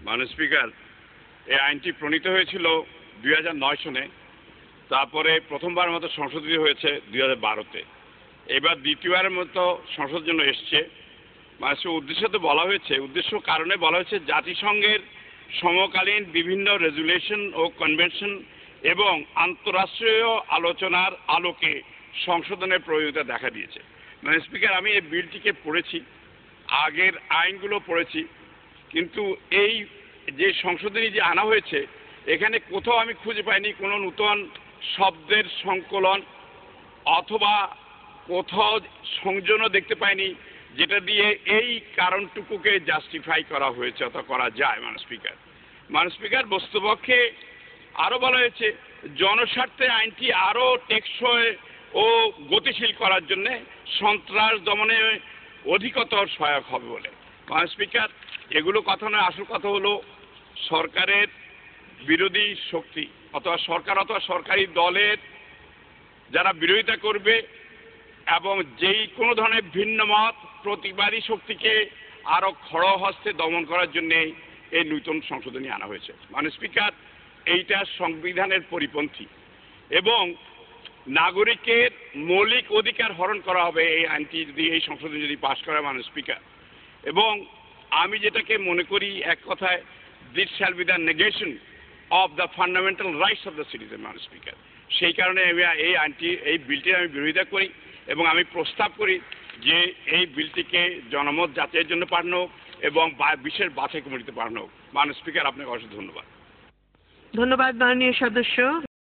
মাননীয় স্পিকার, এই আইনটি প্রণীত হয়েছিল 2009 সনে। তারপরে প্রথমবার মতো সংশোধিত হয়েছে 2012-তে। এবার দ্বিতীয়বারের মতো সংশোধনের জন্য এসছে। মানুষের উদ্দেশ্য তো বলা হয়েছে, উদ্দেশ্য কারণে বলা হয়েছে জাতিসংঘের সমকালীন বিভিন্ন রেজুলেশন ও কনভেনশন এবং আন্তঃরাষ্ট্রীয় আলোচনার আলোকে সংশোধনের প্রয়োজনীয়তা দেখা দিয়েছে। মানে স্পিকার, আমি এই বিলটিকে পড়েছি, আগের আইনগুলো পড়েছি, কিন্তু এই যে সংশোধনী যে আনা হয়েছে এখানে কোথাও আমি খুঁজে পাইনি কোনো নূতন শব্দের সংকলন অথবা কোথাও সংযোজনও দেখতে পাইনি যেটা দিয়ে এই কারণটুকুকে জাস্টিফাই করা হয়েছে অথবা করা যায়। মাননীয় স্পিকার, বস্তুপক্ষে আরও বলা হয়েছে জনস্বার্থে আইনটি আরও টেকসই ও গতিশীল করার জন্য সন্ত্রাস দমনে অধিকতর সহায়ক হবে বলে। মাননীয় স্পিকার, এগুলো কথা নয়, আসল কথা হলো সরকারের বিরোধী শক্তি অথবা সরকার অথবা সরকারি দলের যারা বিরোধিতা করবে এবং যেই কোনো ধরনের ভিন্ন মত প্রতিবাদী শক্তিকে আরও খড়হস্তে দমন করার জন্য এই নূতন সংশোধনী আনা হয়েছে। মাননীয় স্পিকার, এইটা সংবিধানের পরিপন্থী এবং নাগরিকের মৌলিক অধিকার হরণ করা হবে এই আইনটি যদি, এই সংশোধনী যদি পাশ করে। মাননীয় স্পিকার, এবং আমি যেটাকে মনে করি এক কথায় this shall be the negation of the fundamental rights of the citizen. মাননীয় স্পিকার, সেই কারণে এই বিলটির আমি বিরোধিতা করি এবং আমি প্রস্তাব করি যে এই বিলটিকে জনমত যাচাইয়ের জন্য পাঠানো হোক এবং বিশেষ বাছাই কমিটিতে পাঠানো হোক। মাননীয় স্পিকার, আপনাকে অসংখ্য ধন্যবাদ। ধন্যবাদ মাননীয় সদস্য।